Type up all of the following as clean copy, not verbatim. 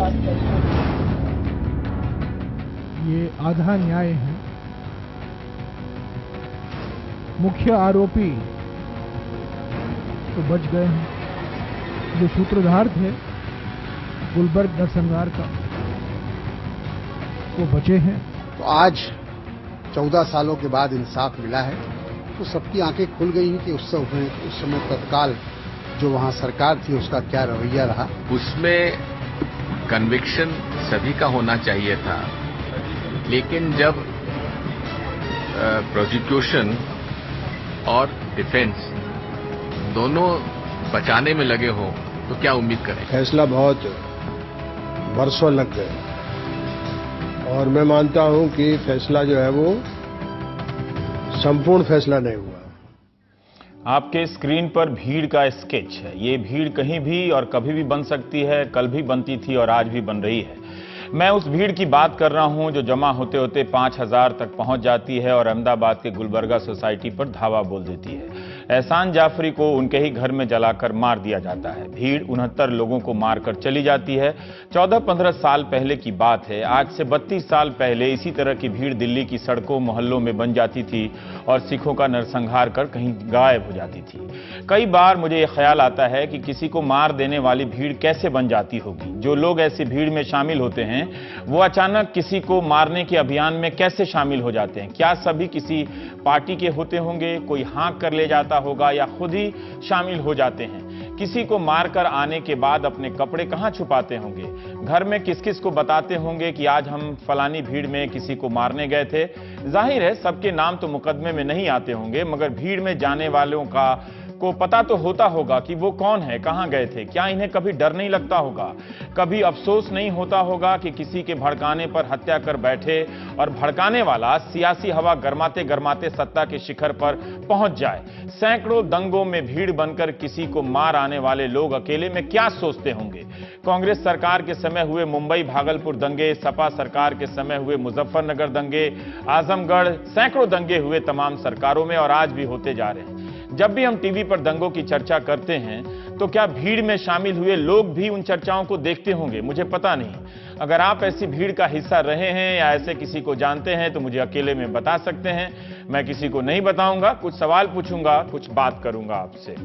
बात करें। ये आधा न्याय है। मुख्य आरोपी तो बच गए हैं, जो सूत्रधार थे गुलबर्ग नरसंहार का, वो बचे हैं। तो आज 14 सालों के बाद इंसाफ मिला है, तो सबकी आंखें खुल गई हैं कि उस समय तत्काल जो वहां सरकार थी उसका क्या रवैया रहा। उसमें कन्विक्शन सभी का होना चाहिए था, लेकिन जब प्रोसिक्यूशन और डिफेंस दोनों बचाने में लगे हो तो क्या उम्मीद करें। फैसला बहुत बरसों लग गए और मैं मानता हूं कि फैसला जो है वो संपूर्ण फैसला नहीं हुआ। आपके स्क्रीन पर भीड़ का स्केच है। ये भीड़ कहीं भी और कभी भी बन सकती है, कल भी बनती थी और आज भी बन रही है। मैं उस भीड़ की बात कर रहा हूं जो जमा होते होते 5000 तक पहुंच जाती है और अहमदाबाद के गुलबर्गा सोसाइटी पर धावा बोल देती है। एहसान जाफरी को उनके ही घर में जलाकर मार दिया जाता है। भीड़ 69 लोगों को मारकर चली जाती है। 14-15 साल पहले की बात है। आज से 32 साल पहले इसी तरह की भीड़ दिल्ली की सड़कों मोहल्लों में बन जाती थी और सिखों का नरसंहार कर कहीं गायब हो जाती थी। कई बार मुझे यह ख्याल आता है कि किसी को मार देने वाली भीड़ कैसे बन जाती होगी। जो लोग ऐसी भीड़ में शामिल होते हैं वो अचानक किसी को मारने के अभियान में कैसे शामिल हो जाते हैं। क्या सभी किसी पार्टी के होते होंगे, कोई हाँक कर ले जाता होगा या खुद ही शामिल हो जाते हैं। किसी को मारकर आने के बाद अपने कपड़े कहां छुपाते होंगे, घर में किस किस को बताते होंगे कि आज हम फलानी भीड़ में किसी को मारने गए थे। जाहिर है सबके नाम तो मुकदमे में नहीं आते होंगे, मगर भीड़ में जाने वालों को पता तो होता होगा कि वो कौन है, कहां गए थे। क्या इन्हें कभी डर नहीं लगता होगा, कभी अफसोस नहीं होता होगा कि किसी के भड़काने पर हत्या कर बैठे और भड़काने वाला सियासी हवा गरमाते गरमाते सत्ता के शिखर पर पहुंच जाए। सैकड़ों दंगों में भीड़ बनकर किसी को मार आने वाले लोग अकेले में क्या सोचते होंगे। कांग्रेस सरकार के समय हुए मुंबई भागलपुर दंगे, सपा सरकार के समय हुए मुजफ्फरनगर दंगे, आजमगढ़, सैकड़ों दंगे हुए तमाम सरकारों में और आज भी होते जा रहे हैं। जब भी हम टीवी पर दंगों की चर्चा करते हैं तो क्या भीड़ में शामिल हुए लोग भी उन चर्चाओं को देखते होंगे, मुझे पता नहीं। अगर आप ऐसी भीड़ का हिस्सा रहे हैं या ऐसे किसी को जानते हैं तो मुझे अकेले में बता सकते हैं। मैं किसी को नहीं बताऊंगा, कुछ सवाल पूछूंगा, कुछ बात करूंगा आपसे।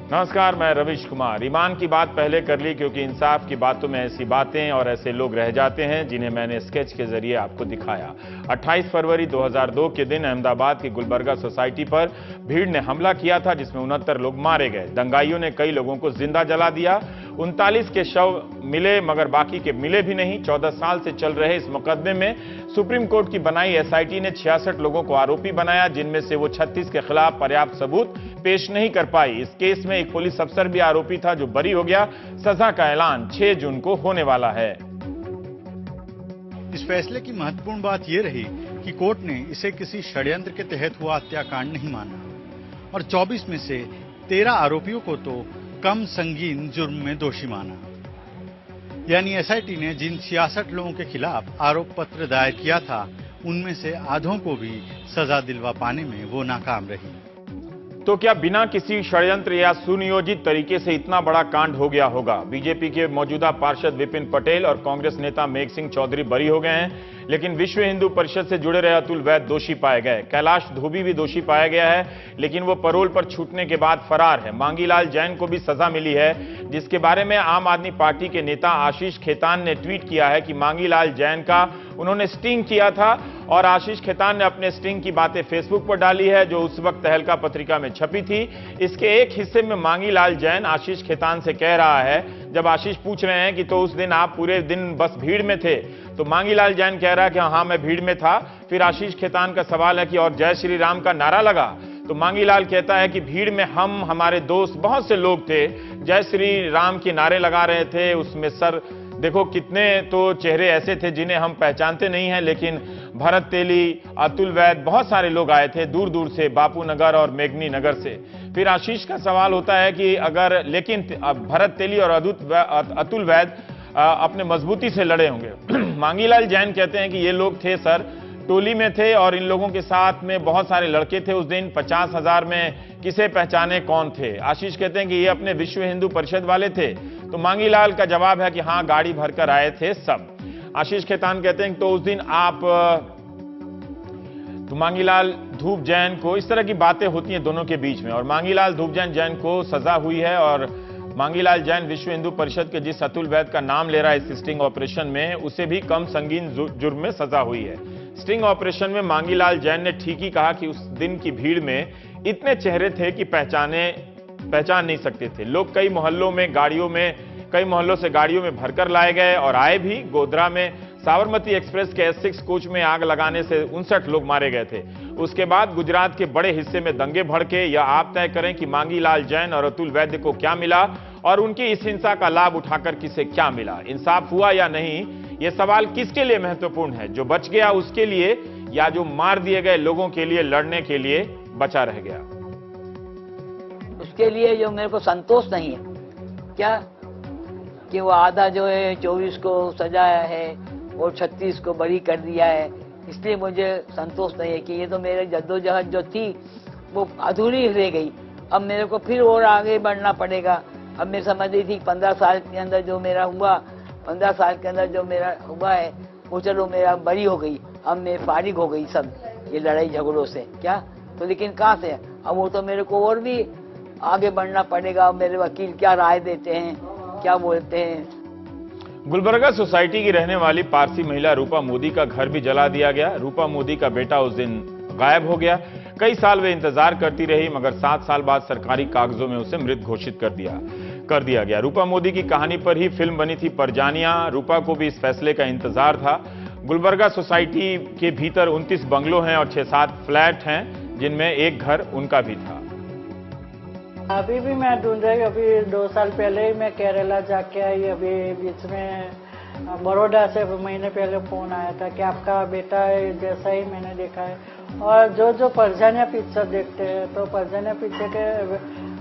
नमस्कार, मैं रविश कुमार। ईमान की बात पहले कर ली क्योंकि इंसाफ की बातों में ऐसी बातें और ऐसे लोग रह जाते हैं जिन्हें मैंने स्केच के जरिए आपको दिखाया। 28 फरवरी 2002 के दिन अहमदाबाद की गुलबर्गा सोसाइटी पर भीड़ ने हमला किया था जिसमें 69 लोग मारे गए। दंगाइयों ने कई लोगों को जिंदा जला दिया। 39 के शव मिले मगर बाकी के मिले भी नहीं। 14 साल से चल रहे इस मुकदमे में सुप्रीम कोर्ट की बनाई एसआईटी ने 66 लोगों को आरोपी बनाया, जिनमें से वो 36 के खिलाफ पर्याप्त सबूत पेश नहीं कर पाई। इस केस में एक पुलिस अफसर भी आरोपी था जो बरी हो गया। सजा का ऐलान 6 जून को होने वाला है। इस फैसले की महत्वपूर्ण बात यह रही कि कोर्ट ने इसे किसी षड्यंत्र के तहत हुआ हत्याकांड नहीं माना और 24 में से 13 आरोपियों को तो कम संगीन जुर्म में दोषी माना। यानी एसआईटी ने जिन 66 लोगों के खिलाफ आरोप पत्र दायर किया था उनमें से आधों को भी सजा दिलवा पाने में वो नाकाम रही। तो क्या बिना किसी षड्यंत्र या सुनियोजित तरीके से इतना बड़ा कांड हो गया होगा? बीजेपी के मौजूदा पार्षद विपिन पटेल और कांग्रेस नेता मेघ सिंह चौधरी बरी हो गए हैं, लेकिन विश्व हिंदू परिषद से जुड़े रहे अतुल वैद दोषी पाए गए। कैलाश धोबी भी दोषी पाया गया है, लेकिन वो पैरोल पर छूटने के बाद फरार है। मांगीलाल जैन को भी सजा मिली है, जिसके बारे में आम आदमी पार्टी के नेता आशीष खेतान ने ट्वीट किया है कि मांगीलाल जैन का उन्होंने स्टिंग किया था और आशीष खेतान ने अपने स्टिंग की बातें फेसबुक पर डाली है जो उस वक्त तहलका पत्रिका में छपी थी। इसके एक हिस्से में मांगीलाल जैन आशीष खेतान से कह रहा है, जब आशीष पूछ रहे हैं कि तो उस दिन आप पूरे दिन बस भीड़ में थे, तो मांगीलाल जैन कह रहा है कि हाँ मैं भीड़ में था। फिर आशीष खेतान का सवाल है कि और जय श्री राम का नारा लगा, तो मांगीलाल कहता है कि भीड़ में हम, हमारे दोस्त, बहुत से लोग थे, जय श्री राम के नारे लगा रहे थे। उसमें सर देखो कितने तो चेहरे ऐसे थे जिन्हें हम पहचानते नहीं हैं, लेकिन भरत तेली, अतुल वैद, बहुत सारे लोग आए थे दूर दूर से, बापू नगर और मेघनी नगर से। फिर आशीष का सवाल होता है कि अगर, लेकिन भरत तेली और अतुल वैद अपने मजबूती से लड़े होंगे। मांगीलाल जैन कहते हैं कि ये लोग थे सर टोली में थे और इन लोगों के साथ में बहुत सारे लड़के थे उस दिन। 50,000 में किसे पहचाने कौन थे? आशीष कहते हैं कि ये अपने विश्व हिंदू परिषद वाले थे, तो मांगीलाल का जवाब है कि हाँ, गाड़ी भरकर आए थे सब। आशीष खेतान कहते हैं तो उस दिन आप तो मांगीलाल धूप जैन को, इस तरह की बातें होती हैं दोनों के बीच में, और मांगीलाल धूप जैन को सजा हुई है और मांगीलाल जैन विश्व हिंदू परिषद के जिस अतुल वैद का नाम ले रहा है इस स्टिंग ऑपरेशन में, उसे भी कम संगीन जुर्म में सजा हुई है। स्टिंग ऑपरेशन में मांगीलाल जैन ने ठीक ही कहा कि उस दिन की भीड़ में इतने चेहरे थे कि पहचान नहीं सकते थे लोग। कई मोहल्लों से गाड़ियों में भरकर लाए गए और आए भी। गोधरा में साबरमती एक्सप्रेस के S6 कोच में आग लगाने से 59 लोग मारे गए थे। उसके बाद गुजरात के बड़े हिस्से में दंगे भड़के। या आप तय करें कि मांगीलाल जैन और अतुल वैद्य को क्या मिला और उनकी इस हिंसा का लाभ उठाकर किसे क्या मिला? इंसाफ हुआ या नहीं, यह सवाल किसके लिए महत्वपूर्ण है? जो बच गया उसके लिए, या जो मार दिए गए लोगों के लिए लड़ने के लिए बचा रह गया? उसके लिए जो मेरे को संतोष नहीं है क्या कि वो आधा जो है 24 को सजाया है और 36 को बरी कर दिया है, इसलिए मुझे संतोष नहीं है कि ये तो मेरे जद्दोजहद जो थी वो अधूरी रह गई। अब मेरे को फिर और आगे बढ़ना पड़ेगा। अब मैं समझ रही थी 15 साल के अंदर जो मेरा हुआ, 15 साल के अंदर जो मेरा हुआ है वो चलो मेरा बरी हो गई, अब मैं फारिग हो गई सब ये लड़ाई झगड़ों से क्या। तो लेकिन कहाँ से, अब वो तो मेरे को और भी आगे बढ़ना पड़ेगा। मेरे वकील क्या राय देते हैं, क्या बोलते हैं। गुलबर्गा सोसाइटी की रहने वाली पारसी महिला रूपा मोदी का घर भी जला दिया गया। रूपा मोदी का बेटा उस दिन गायब हो गया। कई साल वे इंतजार करती रही, मगर 7 साल बाद सरकारी कागजों में उसे मृत घोषित कर दिया गया। रूपा मोदी की कहानी पर ही फिल्म बनी थी परजानिया। रूपा को भी इस फैसले का इंतजार था। गुलबर्गा सोसाइटी के भीतर 29 बंगलों हैं और 6-7 फ्लैट हैं, जिनमें एक घर उनका भी था। अभी भी मैं ढूंढ रही हूँ। अभी 2 साल पहले ही मैं केरला जाके आई। अभी बीच में बड़ौदा से महीने पहले फोन आया था कि आपका बेटा है, जैसा ही मैंने देखा है। और जो परजानिया पिक्चर देखते हैं तो परजानिया पिक्चर के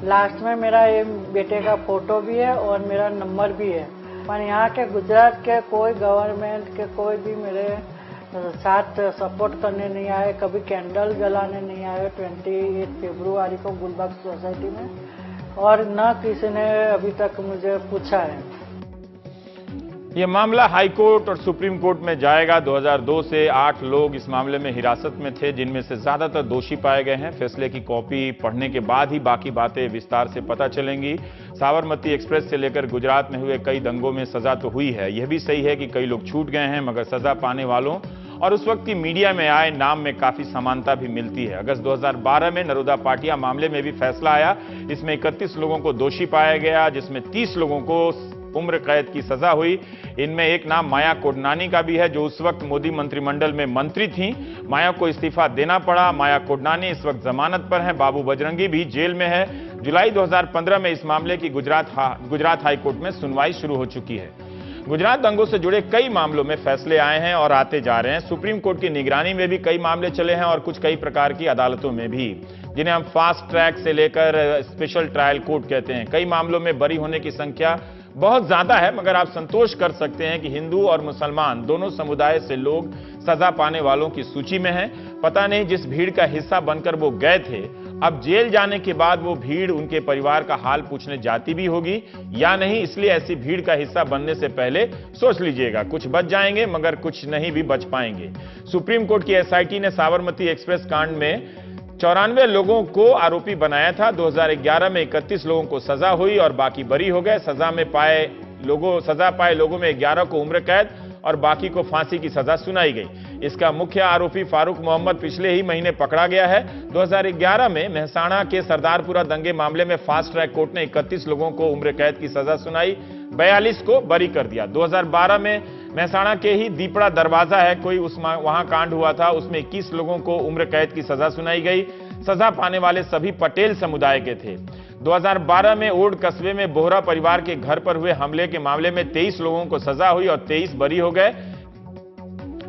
लास्ट में मेरा ये बेटे का फोटो भी है और मेरा नंबर भी है। पर यहाँ के गुजरात के कोई गवर्नमेंट के कोई भी मेरे साथ सपोर्ट करने नहीं आए, कभी कैंडल जलाने नहीं आए 28 फरवरी को गुलबर्गा सोसाइटी में, और न किसी ने अभी तक मुझे पूछा है। यह मामला हाई कोर्ट और सुप्रीम कोर्ट में जाएगा। 2002 से 8 लोग इस मामले में हिरासत में थे, जिनमें से ज्यादातर दोषी पाए गए हैं। फैसले की कॉपी पढ़ने के बाद ही बाकी बातें विस्तार से पता चलेंगी। साबरमती एक्सप्रेस से लेकर गुजरात में हुए कई दंगों में सजा तो हुई है। यह भी सही है कि कई लोग छूट गए हैं, मगर सजा पाने वालों और उस वक्त की मीडिया में आए नाम में काफी समानता भी मिलती है। अगस्त 2012 में नरोदा पाटिया मामले में भी फैसला आया। इसमें 31 लोगों को दोषी पाया गया, जिसमें 30 लोगों को उम्र कैद की सजा हुई। इनमें एक नाम माया कोडनानी का भी है, जो उस वक्त मोदी मंत्रिमंडल में मंत्री थी। माया को इस्तीफा देना पड़ा। माया कोडनानी इस वक्त जमानत पर हैं। बाबू बजरंगी भी जेल में है। जुलाई 2015 में इस मामले की गुजरात हाई कोर्ट में सुनवाई शुरू हो चुकी है। गुजरात दंगों से जुड़े कई मामलों में फैसले आए हैं और आते जा रहे हैं। सुप्रीम कोर्ट की निगरानी में भी कई मामले चले हैं और कुछ कई प्रकार की अदालतों में भी, जिन्हें हम फास्ट ट्रैक से लेकर स्पेशल ट्रायल कोर्ट कहते हैं। कई मामलों में बरी होने की संख्या बहुत ज्यादा है, मगर आप संतोष कर सकते हैं कि हिंदू और मुसलमान दोनों समुदाय से लोग सजा पाने वालों की सूची में हैं। पता नहीं जिस भीड़ का हिस्सा बनकर वो गए थे, अब जेल जाने के बाद वो भीड़ उनके परिवार का हाल पूछने जाती भी होगी या नहीं। इसलिए ऐसी भीड़ का हिस्सा बनने से पहले सोच लीजिएगा। कुछ बच जाएंगे, मगर कुछ नहीं भी बच पाएंगे। सुप्रीम कोर्ट की एसआईटी ने साबरमती एक्सप्रेस कांड में 94 लोगों को आरोपी बनाया था। 2011 में 31 लोगों को सजा हुई और बाकी बरी हो गए। सजा पाए लोगों में 11 को उम्र कैद और बाकी को फांसी की सजा सुनाई गई। इसका मुख्य आरोपी फारूक मोहम्मद पिछले ही महीने पकड़ा गया है। 2011 में मेहसाणा के सरदारपुरा दंगे मामले में फास्ट ट्रैक कोर्ट ने 31 लोगों को उम्र कैद की सजा सुनाई, 42 को बरी कर दिया। 2012 में मेहसाणा के ही दीपड़ा दरवाजा है कोई वहां कांड हुआ था, उसमें 21 लोगों को उम्र कैद की सजा सुनाई गई। सजा पाने वाले सभी पटेल समुदाय के थे। 2012 में ओड कस्बे में बोहरा परिवार के घर पर हुए हमले के मामले में 23 लोगों को सजा हुई और 23 बरी हो गए।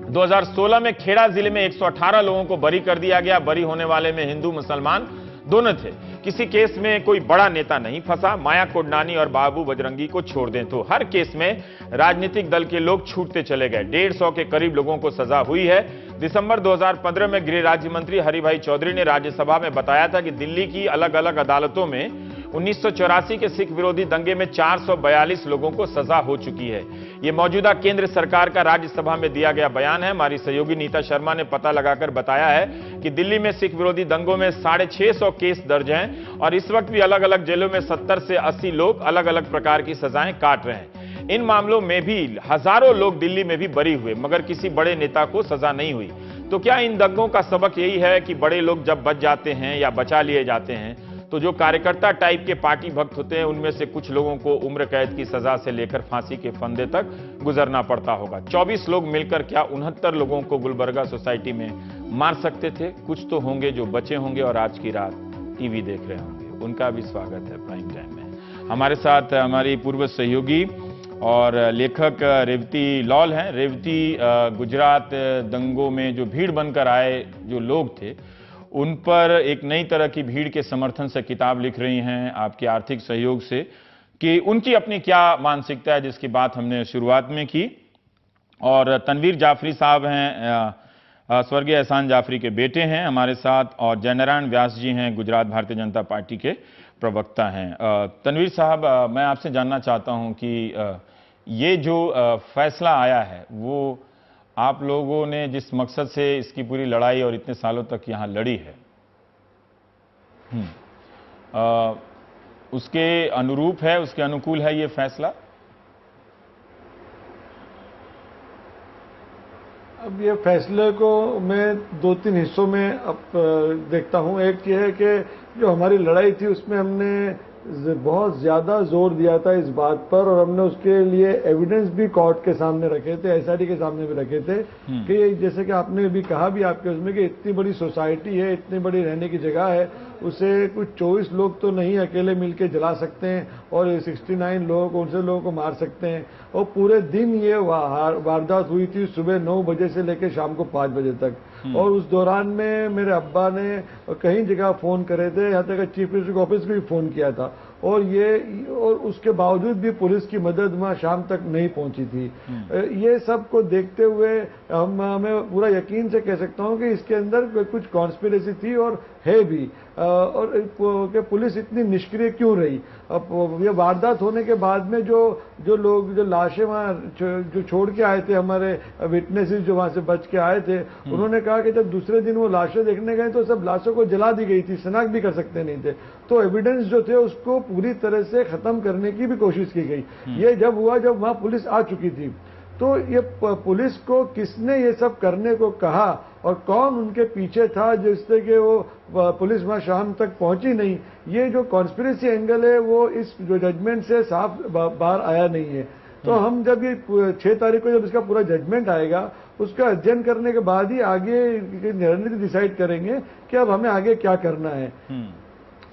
2016 में खेड़ा जिले में 118 लोगों को बरी कर दिया गया। बरी होने वाले में हिंदू मुसलमान दोनों थे। किसी केस में कोई बड़ा नेता नहीं फंसा। माया कोडनानी और बाबू बजरंगी को छोड़ दें तो हर केस में राजनीतिक दल के लोग छूटते चले गए। 150 के करीब लोगों को सजा हुई है। दिसंबर 2015 में गृह राज्य मंत्री हरिभाई चौधरी ने राज्यसभा में बताया था कि दिल्ली की अलग अलग अदालतों में 1984 के सिख विरोधी दंगे में 442 लोगों को सजा हो चुकी है। यह मौजूदा केंद्र सरकार का राज्यसभा में दिया गया बयान है। हमारी सहयोगी नीता शर्मा ने पता लगाकर बताया है कि दिल्ली में सिख विरोधी दंगों में 650 केस दर्ज हैं और इस वक्त भी अलग अलग जेलों में 70 से 80 लोग अलग अलग प्रकार की सजाएं काट रहे हैं। इन मामलों में भी हजारों लोग दिल्ली में भी बरी हुए, मगर किसी बड़े नेता को सजा नहीं हुई। तो क्या इन दंगों का सबक यही है कि बड़े लोग जब बच जाते हैं या बचा लिए जाते हैं तो जो कार्यकर्ता टाइप के पार्टी भक्त होते हैं उनमें से कुछ लोगों को उम्र कैद की सजा से लेकर फांसी के फंदे तक गुजरना पड़ता होगा। 24 लोग मिलकर क्या 69 लोगों को गुलबर्गा सोसाइटी में मार सकते थे? कुछ तो होंगे जो बचे होंगे और आज की रात टीवी देख रहे होंगे। उनका भी स्वागत है प्राइम टाइम में। हमारे साथ हमारी पूर्व सहयोगी और लेखक रेवती लॉल हैं। रेवती, गुजरात दंगों में जो भीड़ बनकर आए जो लोग थे उन पर एक नई तरह की भीड़ के समर्थन से किताब लिख रही हैं आपके आर्थिक सहयोग से कि उनकी अपनी क्या मानसिकता है, जिसकी बात हमने शुरुआत में की। और तनवीर जाफरी साहब हैं, स्वर्गीय एहसान जाफरी के बेटे हैं हमारे साथ, और जयनारायण व्यास जी हैं, गुजरात भारतीय जनता पार्टी के प्रवक्ता हैं। तनवीर साहब, मैं आपसे जानना चाहता हूं कि ये जो फैसला आया है वो आप लोगों ने जिस मकसद से इसकी पूरी लड़ाई और इतने सालों तक यहां लड़ी है उसके अनुरूप है, उसके अनुकूल है ये फैसला? अब ये फैसले को मैं 2-3 हिस्सों में अब देखता हूं। एक ये है कि जो हमारी लड़ाई थी उसमें हमने बहुत ज्यादा जोर दिया था इस बात पर, और हमने उसके लिए एविडेंस भी कोर्ट के सामने रखे थे, एसआईटी के सामने भी रखे थे कि जैसे कि आपने भी कहा भी आपके उसमें कि इतनी बड़ी सोसाइटी है, इतनी बड़ी रहने की जगह है, उसे कुछ 24 लोग तो नहीं अकेले मिलके जला सकते हैं और 69 लोग उनसे लोगों को मार सकते हैं। और पूरे दिन ये वारदात हुई थी, सुबह 9 बजे से लेकर शाम को 5 बजे तक। और उस दौरान में मेरे अब्बा ने कई जगह फोन करे थे, यहाँ तक चीफ मिनिस्टर ऑफिस भी फोन किया था, और उसके बावजूद भी पुलिस की मदद वहां शाम तक नहीं पहुंची थी। ये सब को देखते हुए हमें पूरा यकीन से कह सकता हूं कि इसके अंदर कुछ कॉन्स्पिरेसी थी और है भी, और कि पुलिस इतनी निष्क्रिय क्यों रही। अब ये वारदात होने के बाद में जो लोग जो लाशें वहां जो छोड़ के आए थे, हमारे विटनेसेस जो वहां से बच के आए थे, उन्होंने कहा कि जब दूसरे दिन वो लाशें देखने गए तो सब लाशों को जला दी गई थी, शनाख्त भी कर सकते नहीं थे। तो एविडेंस जो थे उसको पूरी तरह से खत्म करने की भी कोशिश की गई। ये जब हुआ जब वहां पुलिस आ चुकी थी, तो ये पुलिस को किसने ये सब करने को कहा और कौन उनके पीछे था जिससे कि वो पुलिस वहां शाम तक पहुंची नहीं, ये जो कॉन्स्पिरेसी एंगल है वो इस जो जजमेंट से साफ बाहर आया नहीं है। तो हम जब ये 6 तारीख को जब इसका पूरा जजमेंट आएगा उसका अध्ययन करने के बाद ही आगे रणनीति डिसाइड करेंगे कि अब हमें आगे क्या करना है।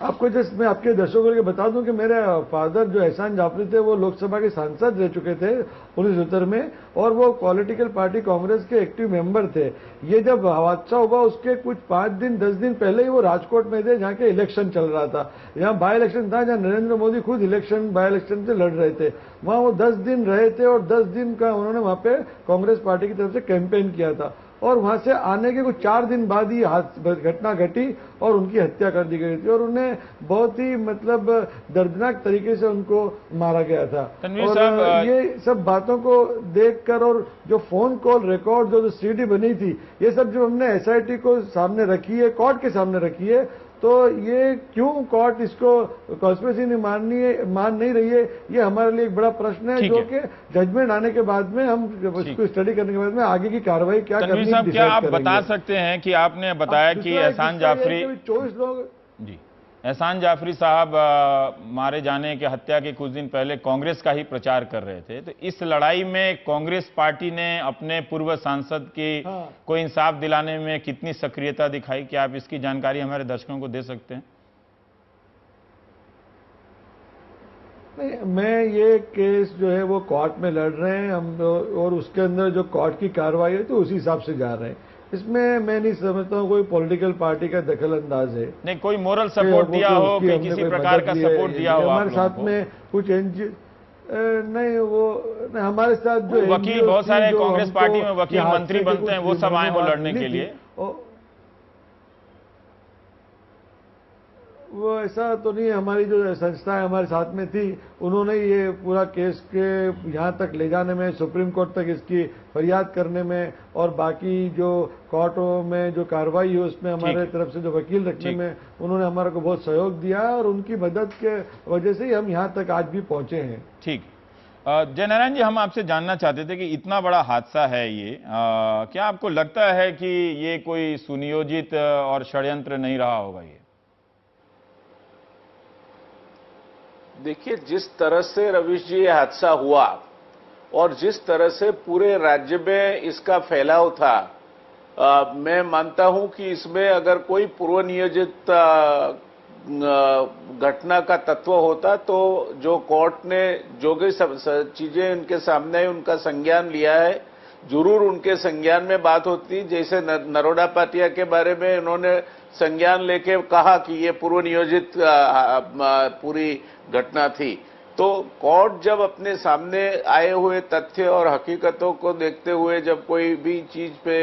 आपको जस्ट मैं आपके दर्शकों को बता दूं कि मेरे फादर जो एहसान जाफरी थे वो लोकसभा के सांसद रह चुके थे 1970 में, और वो पॉलिटिकल पार्टी कांग्रेस के एक्टिव मेंबर थे। ये जब हादसा हुआ उसके कुछ 5-10 दिन पहले ही वो राजकोट में थे जहाँ के इलेक्शन चल रहा था। यहाँ बाई इलेक्शन था जहाँ नरेंद्र मोदी खुद बाई इलेक्शन से लड़ रहे थे। वहाँ वो 10 दिन रहे थे और 10 दिन का उन्होंने वहाँ पे कांग्रेस पार्टी की तरफ से कैंपेन किया था, और वहां से आने के कुछ 4 दिन बाद ही घटना घटी और उनकी हत्या कर दी गई थी, और उन्हें बहुत ही मतलब दर्दनाक तरीके से उनको मारा गया था। और ये सब बातों को देखकर और जो फोन कॉल रिकॉर्ड जो सीडी बनी थी, ये सब जो हमने एसआईटी को सामने रखी है, कोर्ट के सामने रखी है, तो ये क्यों कोर्ट इसको कॉन्स्पिरेसी मान नहीं रही है, ये हमारे लिए एक बड़ा प्रश्न है, जो कि जजमेंट आने के बाद में हम इसको स्टडी करने के बाद में आगे की कार्रवाई क्या करनी है। क्या आप बता सकते हैं कि आपने बताया कि एहसान जाफरी 24 लोग जी एहसान जाफरी साहब मारे जाने के हत्या के कुछ दिन पहले कांग्रेस का ही प्रचार कर रहे थे, तो इस लड़ाई में कांग्रेस पार्टी ने अपने पूर्व सांसद की को इंसाफ दिलाने में कितनी सक्रियता दिखाई? क्या आप इसकी जानकारी हमारे दर्शकों को दे सकते हैं? मैं ये केस जो है वो कोर्ट में लड़ रहे हैं हम, और उसके अंदर जो कोर्ट की कार्रवाई है तो उसी हिसाब से जा रहे हैं। इसमें मैं नहीं समझता हूँ कोई पॉलिटिकल पार्टी का दखल अंदाज है। नहीं, कोई मोरल सपोर्ट दिया हो कि किसी प्रकार का सपोर्ट दिया हो हमारे साथ में कुछ नहीं, वो नहीं, हमारे साथ जो वकील बहुत सारे कांग्रेस पार्टी में वकील मंत्री बनते हैं, वो सब आए हो लड़ने के लिए। वो ऐसा तो नहीं है। हमारी जो संस्था है हमारे साथ में थी, उन्होंने ये पूरा केस के यहाँ तक ले जाने में, सुप्रीम कोर्ट तक इसकी फरियाद करने में और बाकी जो कोर्टों में जो कार्रवाई है उसमें हमारे तरफ से जो वकील रखने में उन्होंने हमारे को बहुत सहयोग दिया और उनकी मदद के वजह से ही हम यहाँ तक आज भी पहुंचे हैं। ठीक। जयनारायण जी, हम आपसे जानना चाहते थे कि इतना बड़ा हादसा है ये, क्या आपको लगता है कि ये कोई सुनियोजित और षड्यंत्र नहीं रहा होगा? ये देखिए, जिस तरह से रवीश जी ये हादसा हुआ और जिस तरह से पूरे राज्य में इसका फैलाव था, मैं मानता हूं कि इसमें अगर कोई पूर्व नियोजित घटना का तत्व होता तो जो कोर्ट ने जो भी चीजें उनके सामने आई उनका संज्ञान लिया है, जरूर उनके संज्ञान में बात होती। जैसे नरोडा पाटिया के बारे में उन्होंने संज्ञान लेके कहा कि ये पूर्व नियोजित पूरी घटना थी, तो कोर्ट जब अपने सामने आए हुए तथ्य और हकीकतों को देखते हुए जब कोई भी चीज पे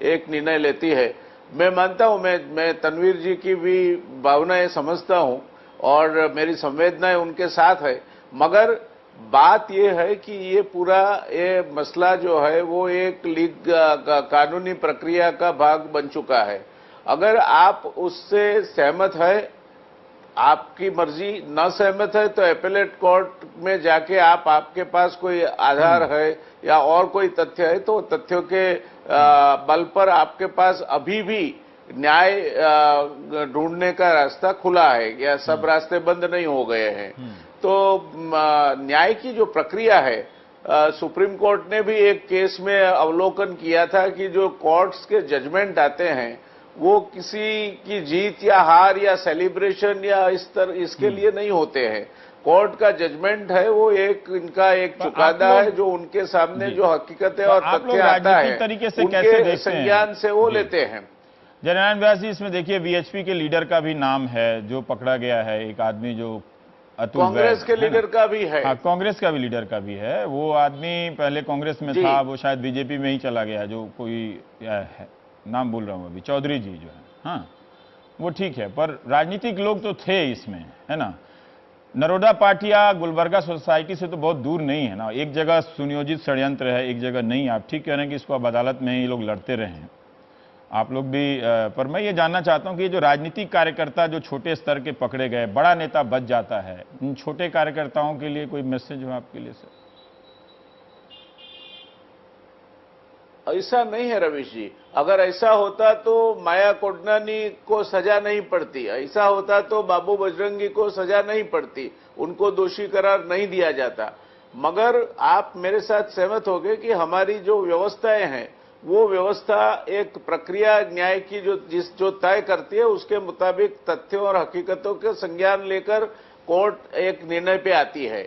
एक निर्णय लेती है, मैं मानता हूं, मैं तनवीर जी की भी भावनाएं समझता हूं और मेरी संवेदनाएं उनके साथ है, मगर बात यह है कि ये पूरा ये मसला जो है वो एक लीग कानूनी प्रक्रिया का भाग बन चुका है। अगर आप उससे सहमत है, आपकी मर्जी, न सहमत है तो एपेलेट कोर्ट में जाके आपके पास कोई आधार है या और कोई तथ्य है तो तथ्यों के बल पर आपके पास अभी भी न्याय ढूंढने का रास्ता खुला है, या सब रास्ते बंद नहीं हो गए हैं। तो न्याय की जो प्रक्रिया है, सुप्रीम कोर्ट ने भी एक केस में अवलोकन किया था कि जो कोर्ट्स के जजमेंट आते हैं वो किसी की जीत या हार या सेलिब्रेशन या इसके लिए नहीं होते हैं। कोर्ट का जजमेंट है वो इनका एक चुकादा है जो उनके सामने जो हकीकत है और तथ्य आता है तरीके से उनके संज्ञान से वो लेते हैं। जयनारायण व्यास जी, इसमें देखिए वीएचपी के लीडर का भी नाम है जो पकड़ा गया है, एक आदमी जो कांग्रेस के लीडर का भी है। हाँ, कांग्रेस का भी लीडर का भी है। वो आदमी पहले कांग्रेस में था, वो शायद बीजेपी में ही चला गया, जो कोई है, नाम भूल रहा हूं अभी, चौधरी जी जो है। हाँ, वो ठीक है, पर राजनीतिक लोग तो थे इसमें, है ना। नरोडा पाटिया गुलबर्गा सोसाइटी से तो बहुत दूर नहीं है ना। एक जगह सुनियोजित षड्यंत्र है, एक जगह नहीं। आप ठीक कह रहे हैं कि इसको अब अदालत में ये लोग लड़ते रहे हैं, आप लोग भी। पर मैं ये जानना चाहता हूं कि ये जो राजनीतिक कार्यकर्ता जो छोटे स्तर के पकड़े गए, बड़ा नेता बच जाता है, इन छोटे कार्यकर्ताओं के लिए कोई मैसेज हो आपके लिए सर? ऐसा नहीं है रवीश जी। अगर ऐसा होता तो माया कोडनानी को सजा नहीं पड़ती, ऐसा होता तो बाबू बजरंगी को सजा नहीं पड़ती, उनको दोषी करार नहीं दिया जाता। मगर आप मेरे साथ सहमत होंगे कि हमारी जो व्यवस्थाएं हैं वो व्यवस्था एक प्रक्रिया न्याय की जो तय करती है उसके मुताबिक तथ्यों और हकीकतों के संज्ञान लेकर कोर्ट एक निर्णय पे आती है।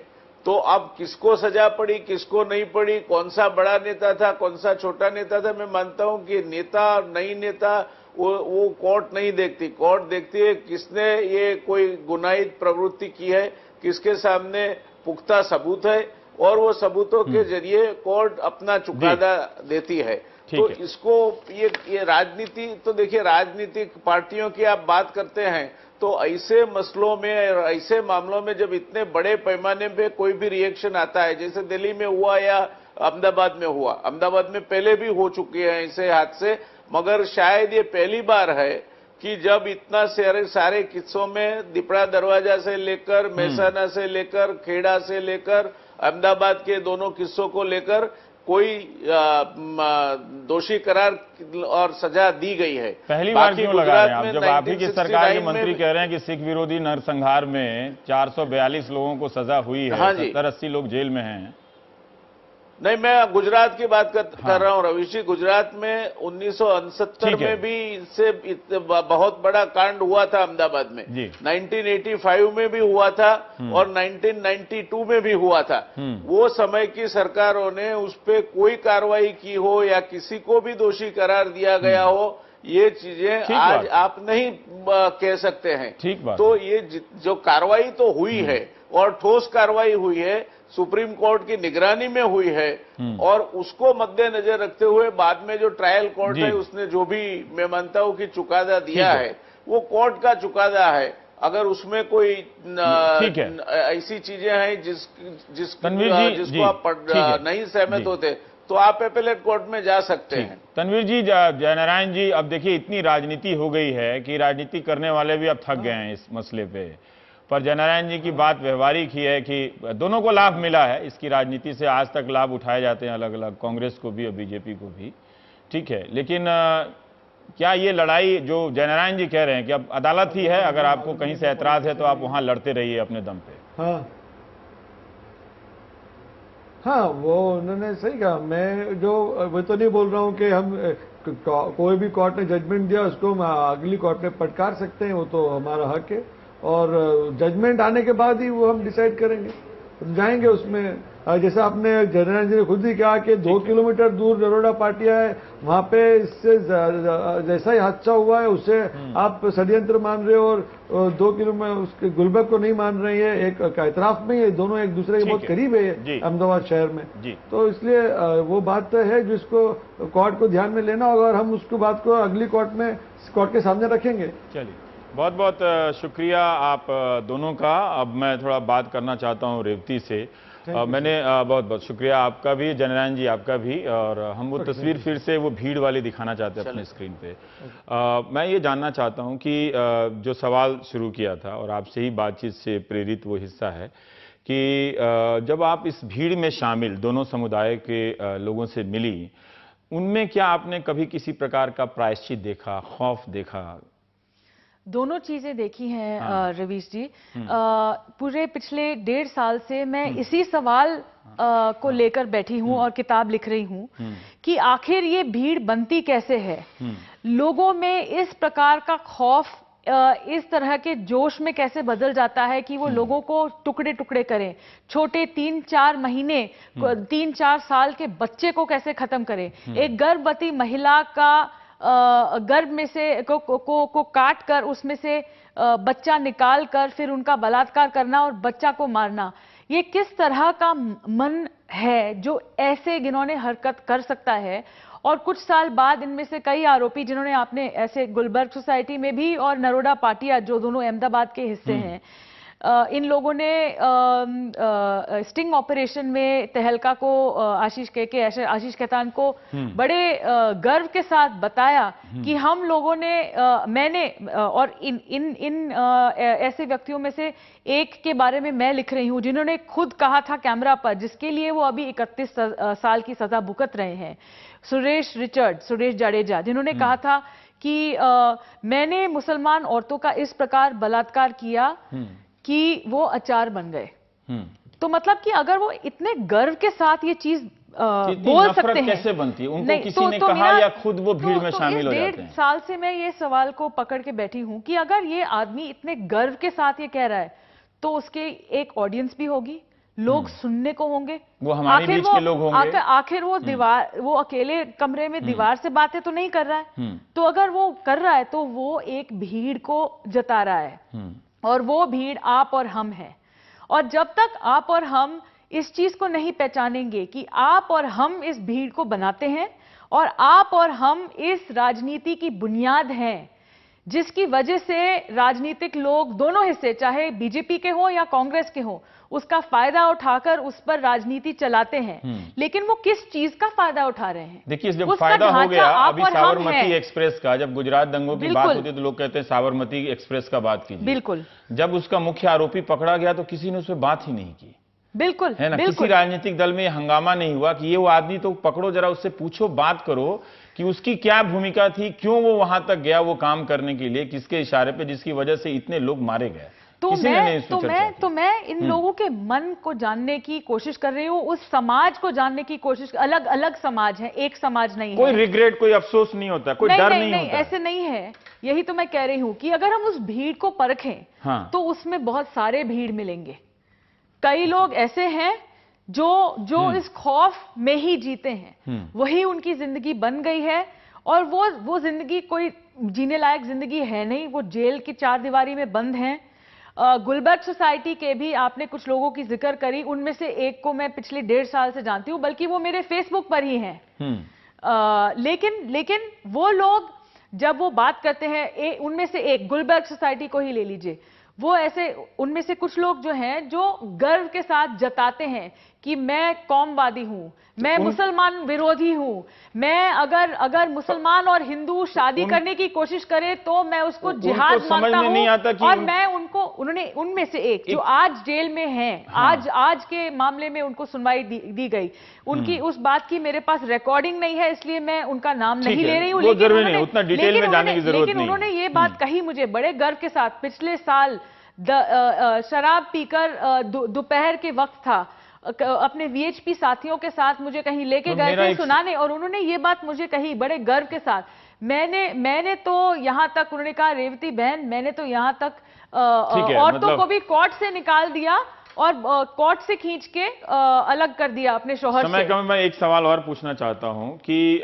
तो अब किसको सजा पड़ी, किसको नहीं पड़ी, कौन सा बड़ा नेता था, कौन सा छोटा नेता था, मैं मानता हूं कि नेता और नई नेता वो कोर्ट नहीं देखती। कोर्ट देखती है किसने ये कोई गुनाहित प्रवृत्ति की है, किसके सामने पुख्ता सबूत है, और वो सबूतों के जरिए कोर्ट अपना चुकादा देती है। तो इसको ये राजनीति, तो देखिए राजनीतिक पार्टियों की आप बात करते हैं तो ऐसे मसलों में, ऐसे मामलों में जब इतने बड़े पैमाने पे कोई भी रिएक्शन आता है, जैसे दिल्ली में हुआ या अहमदाबाद में हुआ, अहमदाबाद में पहले भी हो चुके हैं ऐसे हादसे, मगर शायद ये पहली बार है कि जब इतना सारे किस्सों में दिपड़ा दरवाजा से लेकर, मेहसाना से लेकर, खेड़ा से लेकर, अहमदाबाद के दोनों किस्सों को लेकर कोई दोषी करार और सजा दी गई है। पहली बार क्यों लगा रहे हैं आप, जब आप ही की सरकार के मंत्री कह रहे हैं कि सिख विरोधी नरसंहार में 442 लोगों को सजा हुई है, 70-80 लोग जेल में हैं। नहीं, मैं गुजरात की बात कर रहा हूँ रवीश जी। गुजरात में 1969 में भी इससे बहुत बड़ा कांड हुआ था अहमदाबाद में। 1985 में भी हुआ था और 1992 में भी हुआ था। वो समय की सरकारों ने उस पर कोई कार्रवाई की हो या किसी को भी दोषी करार दिया गया हो, ये चीजें आज आप नहीं कह सकते हैं। ठीक बात। तो ये जो कार्रवाई तो हुई है और ठोस कार्रवाई हुई है, सुप्रीम कोर्ट की निगरानी में हुई है, और उसको मद्देनजर रखते हुए बाद में जो ट्रायल कोर्ट है उसने जो भी मैं मानता हूँ कि चुकादा दिया है वो कोर्ट का चुकादा है। अगर उसमें कोई ऐसी चीजें हैं जिसको आप नहीं सहमत होते तो आप एपेलेट कोर्ट में जा सकते हैं। तनवीर जी, जयनारायण जी, अब देखिए इतनी राजनीति हो गई है कि राजनीति करने वाले भी अब थक गए हैं इस मसले पे, पर जयनारायण जी की बात व्यवहारिक ही है कि दोनों को लाभ मिला है इसकी राजनीति से। आज तक लाभ उठाए जाते हैं अलग अलग, कांग्रेस को भी और बीजेपी को भी, ठीक है। लेकिन क्या ये लड़ाई जो जयनारायण जी कह रहे हैं कि अब अदालत ही है, अगर आपको कहीं से ऐतराज है तो आप वहां लड़ते रहिए अपने दम पे। हाँ, वो उन्होंने सही कहा। मैं तो नहीं बोल रहा हूँ कि हम कोई भी कोर्ट ने जजमेंट दिया उसको हम अगली कोर्ट में पटकार सकते हैं, वो तो हमारा हक है। और जजमेंट आने के बाद ही वो हम डिसाइड करेंगे, जाएंगे उसमें। जैसा आपने जयनारायण जी ने खुद ही कहा कि 2 किलोमीटर दूर नरोडा पाटिया है, वहां पे इससे जैसा ही हादसा हुआ है उसे आप षड्यंत्र मान रहे हो और 2 किलोमीटर उसके गुलबर्ग को नहीं मान रहे हैं। एक एतराफ में ये दोनों एक दूसरे के बहुत करीब है अहमदाबाद शहर में, तो इसलिए वो बात है जिसको कोर्ट को ध्यान में लेना होगा और हम उसको बात को अगली कोर्ट के सामने रखेंगे। चलिए, बहुत बहुत शुक्रिया आप दोनों का। अब मैं थोड़ा बात करना चाहता हूं रेवती से। मैंने बहुत बहुत शुक्रिया आपका भी, जयनारायण जी आपका भी। और हम वो तस्वीर फिर से वो भीड़ वाली दिखाना चाहते हैं अपने स्क्रीन पे। मैं ये जानना चाहता हूं कि जो सवाल शुरू किया था और आपसे ही बातचीत से प्रेरित वो हिस्सा है कि जब आप इस भीड़ में शामिल दोनों समुदाय के लोगों से मिली, उनमें क्या आपने कभी किसी प्रकार का प्रायश्चित देखा, खौफ देखा? दोनों चीजें देखी हैं रवीश जी। पूरे पिछले 1.5 साल से मैं इसी सवाल को लेकर बैठी हूं और किताब लिख रही हूं कि आखिर ये भीड़ बनती कैसे है, लोगों में इस प्रकार का खौफ इस तरह के जोश में कैसे बदल जाता है कि वो लोगों को टुकड़े टुकड़े करें, छोटे 3-4 महीने 3-4 साल के बच्चे को कैसे खत्म करें, एक गर्भवती महिला का गर्भ में से को काट कर उसमें से बच्चा निकाल कर फिर उनका बलात्कार करना और बच्चा को मारना। ये किस तरह का मन है जो ऐसे जिन्होंने हरकत कर सकता है। और कुछ साल बाद इनमें से कई आरोपी जिन्होंने आपने ऐसे गुलबर्ग सोसाइटी में भी और नरोडा पाटिया जो दोनों अहमदाबाद के हिस्से हैं, इन लोगों ने स्टिंग ऑपरेशन में तहलका को आशीष खेतान को बड़े गर्व के साथ बताया कि हम लोगों ने मैंने और इन ऐसे व्यक्तियों में से एक के बारे में मैं लिख रही हूं जिन्होंने खुद कहा था कैमरा पर, जिसके लिए वो अभी 31 साल की सजा भुगत रहे हैं, सुरेश जाडेजा, जिन्होंने कहा था कि मैंने मुसलमान औरतों का इस प्रकार बलात्कार किया कि वो अचार बन गए। तो मतलब कि अगर वो इतने गर्व के साथ ये चीज बोल सकते हैं, कैसे बनती है? उनको किसी ने कहा या खुद वो भीड़ में शामिल हो जाते हैं? 1.5 साल से मैं ये सवाल को पकड़ के बैठी हूं कि अगर ये आदमी इतने गर्व के साथ ये कह रहा है तो उसके एक ऑडियंस भी होगी, लोग सुनने को होंगे, वो हमारे बीच के लोग होंगे। आखिर वो अकेले कमरे में दीवार से बातें तो नहीं कर रहा है। तो अगर वो कर रहा है तो वो एक भीड़ को जता रहा है और वो भीड़ आप और हम हैं। और जब तक आप और हम इस चीज को नहीं पहचानेंगे कि आप और हम इस भीड़ को बनाते हैं और आप और हम इस राजनीति की बुनियाद हैं, जिसकी वजह से राजनीतिक लोग दोनों हिस्से, चाहे बीजेपी के हो या कांग्रेस के हो, उसका फायदा उठाकर उस पर राजनीति चलाते हैं। लेकिन वो किस चीज का फायदा उठा रहे हैं? देखिए, जब फायदा हो गया, अभी साबरमती एक्सप्रेस का, जब गुजरात दंगों की बात होती है तो लोग कहते हैं साबरमती एक्सप्रेस का बात कीजिए। बिल्कुल। जब उसका मुख्य आरोपी पकड़ा गया तो किसी ने उस पर बात ही नहीं की। बिल्कुल, है ना? किसी राजनीतिक दल में हंगामा नहीं हुआ कि ये वो आदमी तो पकड़ो, जरा उससे पूछो, बात करो कि उसकी क्या भूमिका थी, क्यों वो वहां तक गया वो काम करने के लिए, किसके इशारे पे, जिसकी वजह से इतने लोग मारे गए। तो मैं इन लोगों के मन को जानने की कोशिश कर रही हूँ, उस समाज को जानने की कोशिश। अलग अलग समाज है, एक समाज नहीं है। कोई रिग्रेट, कोई अफसोस नहीं होता, कोई डर नहीं होता। ऐसे नहीं है। यही तो मैं कह रही हूँ कि अगर हम उस भीड़ को परखें, हाँ। तो उसमें बहुत सारे भीड़ मिलेंगे। कई लोग ऐसे हैं जो इस खौफ में ही जीते हैं, वही उनकी जिंदगी बन गई है, और वो जिंदगी कोई जीने लायक जिंदगी है नहीं। वो जेल की चार दीवारी में बंद हैं। गुलबर्ग सोसाइटी के भी आपने कुछ लोगों की जिक्र करी, उनमें से एक को मैं पिछले 1.5 साल से जानती हूं, बल्कि वो मेरे फेसबुक पर ही हैं। लेकिन वो लोग जब वो बात करते हैं, उनमें से एक गुलबर्ग सोसाइटी को ही ले लीजिए, वो ऐसे उनमें से कुछ लोग जो हैं जो गर्व के साथ जताते हैं कि मैं कौमवादी हूं, मैं मुसलमान विरोधी हूं, मैं अगर मुसलमान और हिंदू शादी करने की कोशिश करे तो मैं उसको जिहाद मानता हूं। और मैं उन्होंने उनमें से एक जो आज जेल में हैं, आज के मामले में उनको सुनवाई दी गई, उनकी उस बात की मेरे पास रिकॉर्डिंग नहीं है, इसलिए मैं उनका नाम नहीं ले रही हूं। लेकिन उन्होंने ये बात कही मुझे बड़े गर्व के साथ। पिछले साल शराब पीकर दोपहर के वक्त था, अपने वीएचपी साथियों के साथ मुझे कहीं लेके गए थे सुनाने, और उन्होंने ये बात मुझे कही बड़े गर्व के साथ। मैंने तो यहां तक, उन्होंने कहा रेवती बहन, मैंने तो यहां तक औरतों को भी कोर्ट से निकाल दिया और कोर्ट से खींच के अलग कर दिया अपने शौहर से। समय कम, मैं एक सवाल और पूछना चाहता हूं कि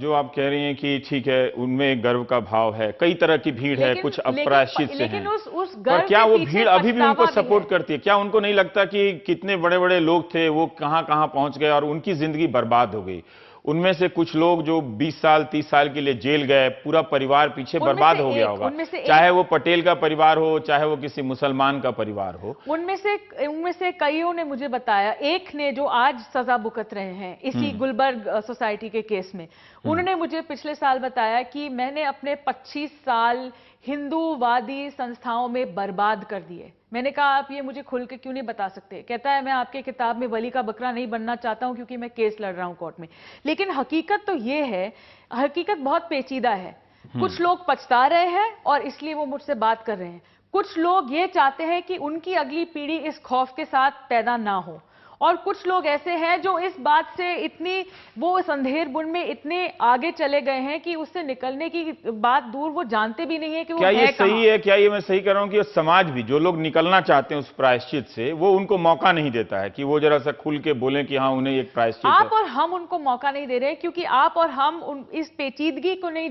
जो आप कह रही हैं कि ठीक है, उनमें गर्व का भाव है, कई तरह की भीड़ है, कुछ अप्रायश्चित से हैं, उस गर्व पर क्या वो भीड़ अभी भी उनको सपोर्ट करती है? क्या उनको नहीं लगता कि कितने बड़े बड़े लोग थे, वो कहां कहां पहुंच गए और उनकी जिंदगी बर्बाद हो गई? उनमें से कुछ लोग जो 20 साल 30 साल के लिए जेल गए, पूरा परिवार पीछे बर्बाद हो गया होगा, चाहे वो पटेल का परिवार हो, चाहे वो किसी मुसलमान का परिवार हो। उनमें से कईयों ने मुझे बताया, एक ने जो आज सजा भुगत रहे हैं इसी गुलबर्ग सोसाइटी के केस में, उन्होंने मुझे पिछले साल बताया कि मैंने अपने 25 साल हिंदूवादी संस्थाओं में बर्बाद कर दिए। मैंने कहा आप ये मुझे खुल के क्यों नहीं बता सकते? कहता है मैं आपके किताब में वली का बकरा नहीं बनना चाहता हूं क्योंकि मैं केस लड़ रहा हूं कोर्ट में। लेकिन हकीकत तो ये है, हकीकत बहुत पेचीदा है। कुछ लोग पछता रहे हैं और इसलिए वो मुझसे बात कर रहे हैं। कुछ लोग ये चाहते हैं कि उनकी अगली पीढ़ी इस खौफ के साथ पैदा ना हो, और कुछ लोग ऐसे हैं जो इस बात से वो इस अंधेर बुन में इतने आगे चले गए हैं कि उससे निकलने की बात दूर, वो जानते भी नहीं है कि वो क्या ये सही है? क्या ये मैं सही कर रहा हूं कि समाज भी, जो लोग निकलना चाहते हैं उस प्रायश्चित से, वो उनको मौका नहीं देता है कि वो जरा सा खुल के बोलें कि हाँ उन्हें एक प्रायश्चित आप और हम उनको मौका नहीं दे रहे, क्योंकि आप और हम इस पेचीदगी को नहीं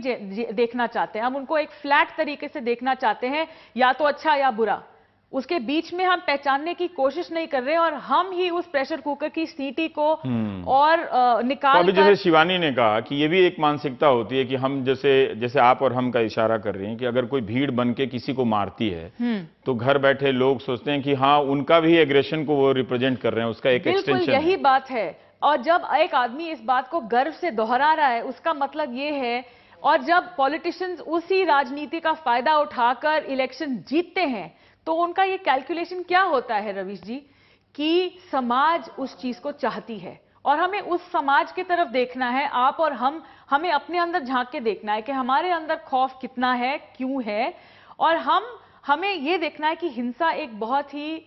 देखना चाहते। हम उनको एक फ्लैट तरीके से देखना चाहते हैं, या तो अच्छा या बुरा, उसके बीच में हम पहचानने की कोशिश नहीं कर रहे, और हम ही उस प्रेशर कुकर की सीटी को और निकाल तो अभी जैसे शिवानी ने कहा कि ये भी एक मानसिकता होती है कि हम जैसे आप और हम का इशारा कर रही हैं कि अगर कोई भीड़ बन के किसी को मारती है तो घर बैठे लोग सोचते हैं कि हाँ उनका भी एग्रेशन को वो रिप्रेजेंट कर रहे हैं, उसका एक एक्सटेंशन है। यही बात है। और जब एक आदमी इस बात को गर्व से दोहरा रहा है, उसका मतलब ये है, और जब पॉलिटिशियंस उसी राजनीति का फायदा उठाकर इलेक्शन जीतते हैं, तो उनका ये कैलकुलेशन क्या होता है रवीश जी, कि समाज उस चीज को चाहती है और हमें उस समाज की तरफ देखना है। आप और हमें अपने अंदर झांक के देखना है कि हमारे अंदर खौफ कितना है, क्यों है, और हमें ये देखना है कि हिंसा एक बहुत ही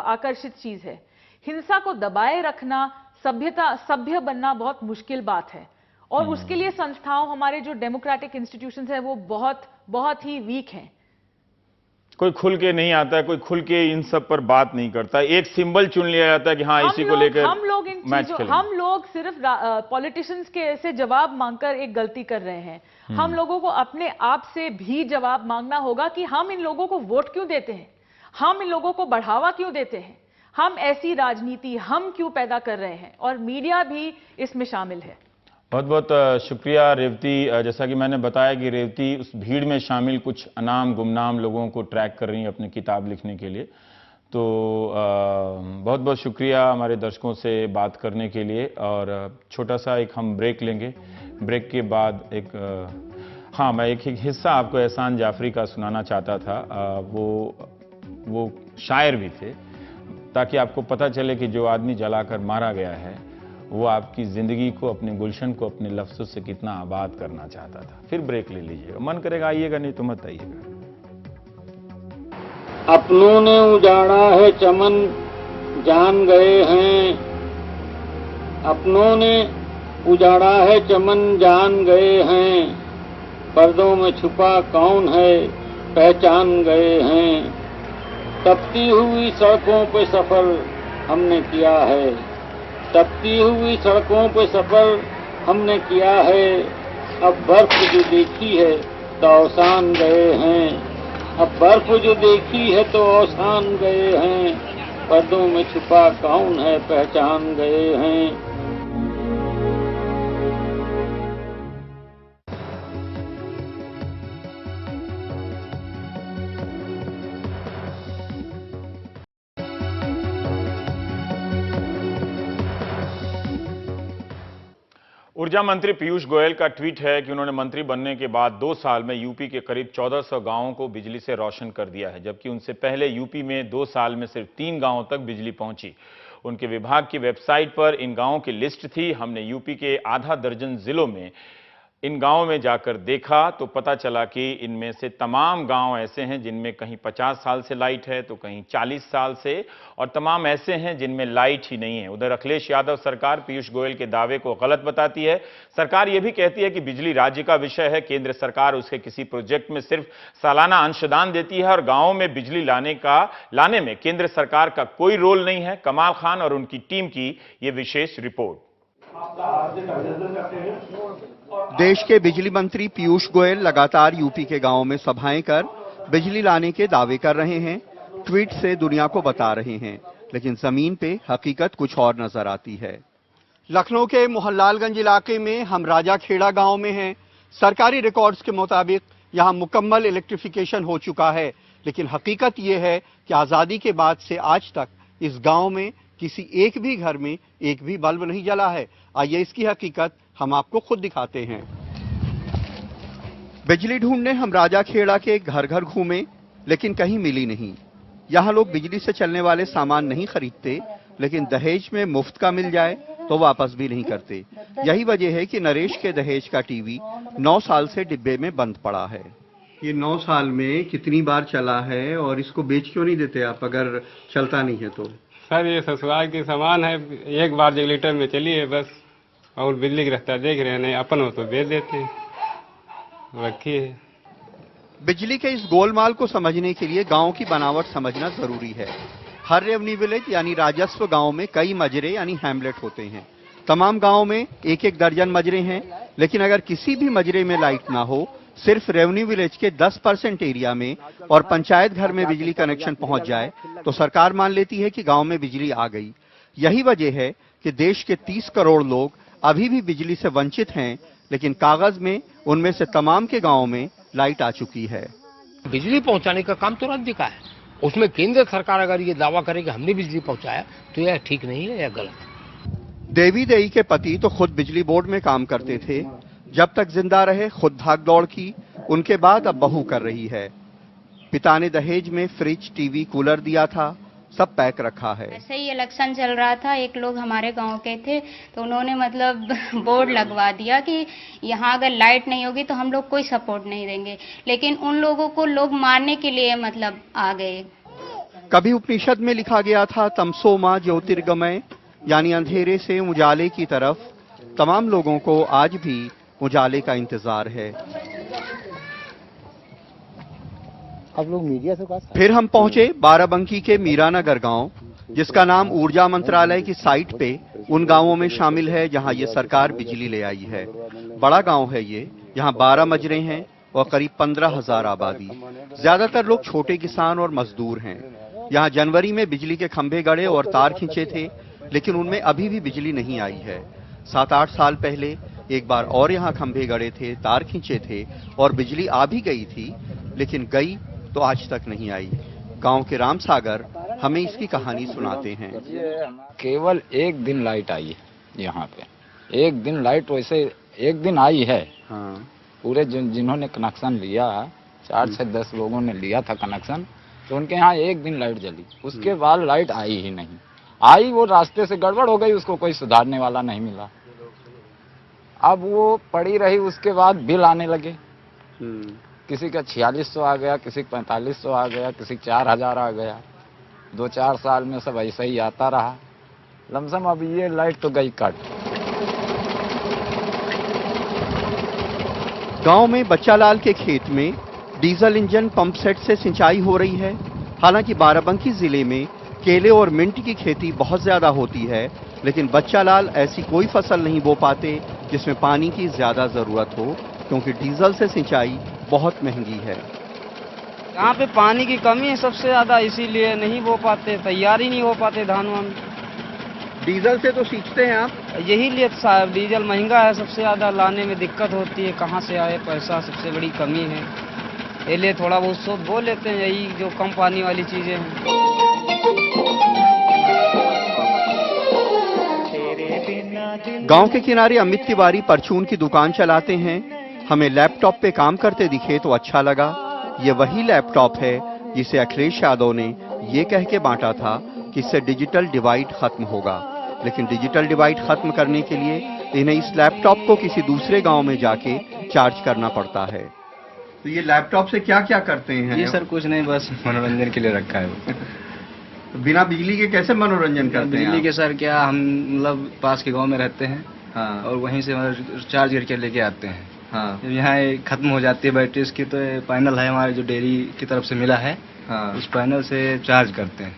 आकर्षित चीज है। हिंसा को दबाए रखना, सभ्य बनना बहुत मुश्किल बात है, और उसके लिए संस्थाओं, हमारे जो डेमोक्रेटिक इंस्टीट्यूशंस है, वो बहुत ही वीक हैं। कोई खुल के नहीं आता है, कोई खुल के इन सब पर बात नहीं करता। एक सिंबल चुन लिया जाता है कि हाँ इसी को लेकर हम लोग सिर्फ पॉलिटिशियंस के ऐसे जवाब मांगकर एक गलती कर रहे हैं। हम लोगों को अपने आप से भी जवाब मांगना होगा कि हम इन लोगों को वोट क्यों देते हैं, हम इन लोगों को बढ़ावा क्यों देते हैं, हम ऐसी राजनीति हम क्यों पैदा कर रहे हैं, और मीडिया भी इसमें शामिल है। बहुत बहुत शुक्रिया रेवती। जैसा कि मैंने बताया कि रेवती उस भीड़ में शामिल कुछ अनाम गुमनाम लोगों को ट्रैक कर रही है अपनी किताब लिखने के लिए। तो बहुत बहुत शुक्रिया हमारे दर्शकों से बात करने के लिए। और छोटा सा एक हम ब्रेक लेंगे। ब्रेक के बाद मैं एक हिस्सा आपको एहसान जाफरी का सुनाना चाहता था। वो शायर भी थे, ताकि आपको पता चले कि जो आदमी जलाकर मारा गया है वो आपकी ज़िंदगी को, अपने गुलशन को अपने लफ्ज़ों से कितना आबाद करना चाहता था। फिर ब्रेक ले लीजिएगा, मन करेगा आइएगा, नहीं तो मत आइएगा। अपनों ने उजाड़ा है चमन जान गए हैं, अपनों ने उजाड़ा है चमन जान गए हैं, पर्दों में छुपा कौन है पहचान गए हैं। तपती हुई सड़कों पे सफर हमने किया है, तपती हुई सड़कों पे सफर हमने किया है। अब बर्फ जो देखी है तो अवसान गए हैं, अब बर्फ जो देखी है तो अवसान गए हैं, पर्दों में छुपा कौन है पहचान गए हैं। ऊर्जा मंत्री पीयूष गोयल का ट्वीट है कि उन्होंने मंत्री बनने के बाद 2 साल में यूपी के करीब 1400 गांवों को बिजली से रोशन कर दिया है, जबकि उनसे पहले यूपी में 2 साल में सिर्फ 3 गांवों तक बिजली पहुंची। उनके विभाग की वेबसाइट पर इन गांवों की लिस्ट थी। हमने यूपी के आधा दर्जन जिलों में इन गांवों में जाकर देखा तो पता चला कि इनमें से तमाम गांव ऐसे हैं जिनमें कहीं 50 साल से लाइट है तो कहीं 40 साल से, और तमाम ऐसे हैं जिनमें लाइट ही नहीं है। उधर अखिलेश यादव सरकार पीयूष गोयल के दावे को गलत बताती है। सरकार यह भी कहती है कि बिजली राज्य का विषय है, केंद्र सरकार उसके किसी प्रोजेक्ट में सिर्फ सालाना अंशदान देती है और गांवों में बिजली लाने में केंद्र सरकार का कोई रोल नहीं है। कमाल खान और उनकी टीम की यह विशेष रिपोर्ट। देश के बिजली मंत्री पीयूष गोयल लगातार यूपी के गांवों में सभाएं कर बिजली लाने के दावे कर रहे हैं, ट्वीट से दुनिया को बता रहे हैं, लेकिन जमीन पे हकीकत कुछ और नजर आती है। लखनऊ के मोहनलालगंज इलाके में हम राजाखेड़ा गांव में हैं। सरकारी रिकॉर्ड्स के मुताबिक यहां मुकम्मल इलेक्ट्रिफिकेशन हो चुका है, लेकिन हकीकत यह है कि आजादी के बाद से आज तक इस गांव में किसी एक भी घर में एक भी बल्ब नहीं जला है। आइए इसकी हकीकत हम आपको खुद दिखाते हैं। बिजली ढूंढने हम राजाखेड़ा के घर घर घूमे, लेकिन कहीं मिली नहीं। यहाँ लोग बिजली से चलने वाले सामान नहीं खरीदते, लेकिन दहेज में मुफ्त का मिल जाए तो वापस भी नहीं करते। यही वजह है कि नरेश के दहेज का टीवी 9 साल से डिब्बे में बंद पड़ा है। ये 9 साल में कितनी बार चला है और इसको बेच क्यों नहीं देते आप अगर चलता नहीं है तो? सर ये ससुराल की सामान है, एक बार रेगुलेटर में चली है बस, और बिजली की रफ्तार देख रहे हैं, नहीं अपन हो तो बेच देते हैं, रखी है। बिजली के इस गोलमाल को समझने के लिए गांव की बनावट समझना जरूरी है। हर रेवन्यू विलेज यानी राजस्व गांव में कई मजरे यानी हैमलेट होते हैं। तमाम गांव में एक एक दर्जन मजरे हैं, लेकिन अगर किसी भी मजरे में लाइट ना हो, सिर्फ रेवन्यू विलेज के 10% एरिया में और पंचायत घर में बिजली कनेक्शन पहुंच जाए तो सरकार मान लेती है कि गांव में बिजली आ गई। यही वजह है कि देश के 30 करोड़ लोग अभी भी बिजली से वंचित हैं, लेकिन कागज में उनमें से तमाम के गांव में लाइट आ चुकी है। बिजली पहुंचाने का काम तो राज्य का है, उसमें केंद्र सरकार अगर ये दावा करे कि हमने बिजली पहुंचाया तो यह ठीक नहीं है, यह गलत। देवी देई के पति तो खुद बिजली बोर्ड में काम करते थे। जब तक जिंदा रहे खुद भाग दौड़ की, उनके बाद अब बहू कर रही है। पिता ने दहेज में फ्रिज, टीवी, कूलर दिया था, सब पैक रखा है। ऐसे ही इलेक्शन चल रहा था, एक लोग हमारे गांव के थे तो उन्होंने मतलब बोर्ड लगवा दिया कि यहाँ अगर लाइट नहीं होगी तो हम लोग कोई सपोर्ट नहीं देंगे, लेकिन उन लोगों को लोग मारने के लिए मतलब आ गए। कभी उपनिषद में लिखा गया था तमसो मां ज्योतिर्गमय, यानी अंधेरे से उजाले की तरफ। तमाम लोगों को आज भी उजाले का इंतजार है। आप लोग मीडिया से बात। फिर हम पहुंचे बाराबंकी के मीरानगर गांव, जिसका नाम ऊर्जा मंत्रालय की साइट पे उन गांवों में शामिल है जहां ये सरकार बिजली ले आई है। बड़ा गांव है ये, यहाँ 12 मजरे हैं और करीब 15,000 आबादी। ज्यादातर लोग छोटे किसान और मजदूर हैं। यहाँ जनवरी में बिजली के खंभे गड़े और तार खींचे थे, लेकिन उनमें अभी भी बिजली नहीं आई है। 7-8 साल पहले एक बार और यहाँ खंभे गड़े थे, तार खींचे थे और बिजली आ भी गई थी, लेकिन गई तो आज तक नहीं आई। गांव के राम सागर हमें इसकी कहानी सुनाते हैं। केवल एक दिन लाइट आई है यहाँ पे, एक दिन लाइट वैसे एक दिन आई है। हाँ। पूरे जिन्होंने कनेक्शन लिया 4 से 10 लोगों ने लिया था कनेक्शन, तो उनके यहाँ एक दिन लाइट जली, उसके बाद लाइट आई ही नहीं। आई वो रास्ते से गड़बड़ हो गई, उसको कोई सुधारने वाला नहीं मिला। अब वो पड़ी रही, उसके बाद बिल आने लगे। किसी का 4600 आ गया, किसी का 4500 आ गया, किसी का 4000 आ गया। 2-4 साल में सब ऐसा ही आता रहा। लमसम अब ये लाइट तो गई कट। गांव में बच्चालाल के खेत में डीजल इंजन पंप सेट से सिंचाई हो रही है। हालांकि बाराबंकी जिले में केले और मिंट की खेती बहुत ज्यादा होती है, लेकिन बच्चालाल ऐसी कोई फसल नहीं बो पाते जिसमें पानी की ज्यादा जरूरत हो, क्योंकि डीजल से सिंचाई बहुत महंगी है। यहाँ पे पानी की कमी है सबसे ज्यादा, इसीलिए नहीं बो पाते, तैयार ही नहीं हो पाते धान वान। डीजल से तो सींचते हैं आप? यही लिए डीजल महंगा है, सबसे ज्यादा लाने में दिक्कत होती है, कहाँ से आए पैसा, सबसे बड़ी कमी है। इसलिए थोड़ा बहुत सोच बो लेते हैं, यही जो कम पानी वाली चीजें हैं। गांव के किनारे अमित तिवारी परचून की दुकान चलाते हैं। हमें लैपटॉप पे काम करते दिखे तो अच्छा लगा। ये वही लैपटॉप है जिसे अखिलेश यादव ने ये कह के बांटा था कि इससे डिजिटल डिवाइड खत्म होगा, लेकिन डिजिटल डिवाइड खत्म करने के लिए इन्हें इस लैपटॉप को किसी दूसरे गांव में जाके चार्ज करना पड़ता है। तो ये लैपटॉप से क्या क्या करते हैं? ये सर कुछ नहीं, बस मनोरंजन के लिए रखा है। बिना बिजली के कैसे मनोरंजन करते हैं? बिजली के सर क्या, हम मतलब पास के गांव में रहते हैं। हाँ। और वहीं से चार्ज करके लेके आते हैं। हाँ। जब यहाँ खत्म हो जाती है बैटरी इसकी, तो पैनल है हमारे जो डेयरी की तरफ से मिला है। हाँ। उस पैनल से चार्ज करते हैं।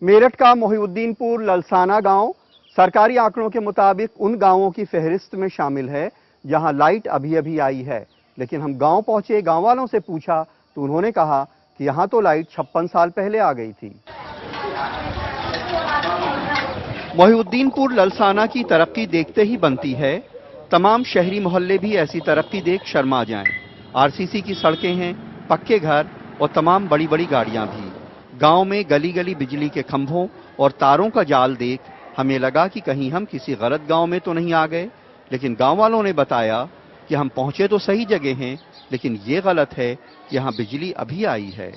मेरठ का मोहिउद्दीनपुर ललसाना गांव सरकारी आंकड़ों के मुताबिक उन गांवों की फहरिस्त में शामिल है जहां लाइट अभी अभी आई है, लेकिन हम गांव पहुंचे, गांव वालों से पूछा तो उन्होंने कहा कि यहां तो लाइट 56 साल पहले आ गई थी। मोहिउद्दीनपुर ललसाना की तरक्की देखते ही बनती है। तमाम शहरी मोहल्ले भी ऐसी तरक्की देख शर्मा जाएं। आरसीसी की सड़कें हैं, पक्के घर और तमाम बड़ी बड़ी गाड़ियां भी। गांव में गली गली बिजली के खंभों और तारों का जाल देख हमें लगा कि कहीं हम किसी गलत गांव में तो नहीं आ गए, लेकिन गांव वालों ने बताया कि हम पहुंचे तो सही जगह हैं, लेकिन ये गलत है कि यहाँ बिजली अभी आई है।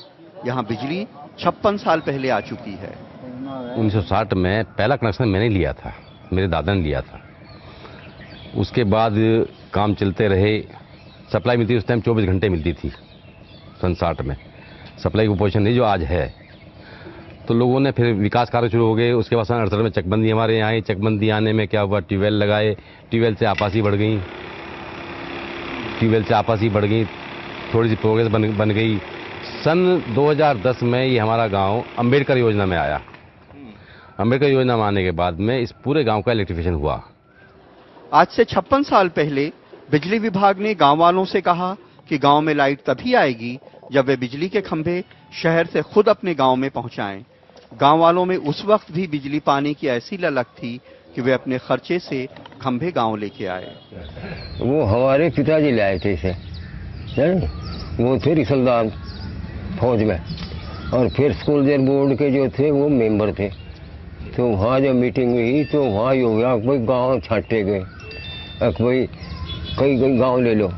यहाँ बिजली 56 साल पहले आ चुकी है। 1960 में पहला कनेक्शन मैंने लिया था, मेरे दादा ने लिया था। उसके बाद काम चलते रहे, सप्लाई मिलती उस टाइम 24 घंटे मिलती थी। 60 में सप्लाई की पोजीशन नहीं जो आज है। तो लोगों ने फिर विकास कार्य शुरू हो गए। उसके बाद 68 में चकबंदी हमारे यहाँ आई। चकबंदी आने में क्या हुआ, ट्यूबवेल लगाए, ट्यूबवेल से आपासी बढ़ गई, ट्यूबवेल से आपासी बढ़ गई, थोड़ी सी प्रोग्रेस बन गई। सन 2010 में ये हमारा गांव अंबेडकर योजना में आया। अंबेडकर योजना में आने के बाद में इस पूरे गांव का इलेक्ट्रिफिकेशन हुआ। आज से 56 साल पहले बिजली विभाग ने गांव वालों से कहा कि गांव में लाइट तभी आएगी जब वे बिजली के खंभे शहर से खुद अपने गांव में पहुंचाएं। गांव वालों में उस वक्त भी बिजली पाने की ऐसी ललक थी कि वे अपने खर्चे से खंभे गांव लेके आए। वो हमारे पिताजी लाए थे इसे, वो थे रिसलदार फौज में, और फिर सोल्जर बोर्ड के जो थे वो मेंबर थे। तो वहाँ जब मीटिंग हुई तो वहाँ ही हो गया भाई गाँव छांटे गए, भाई कई गाँव ले लो।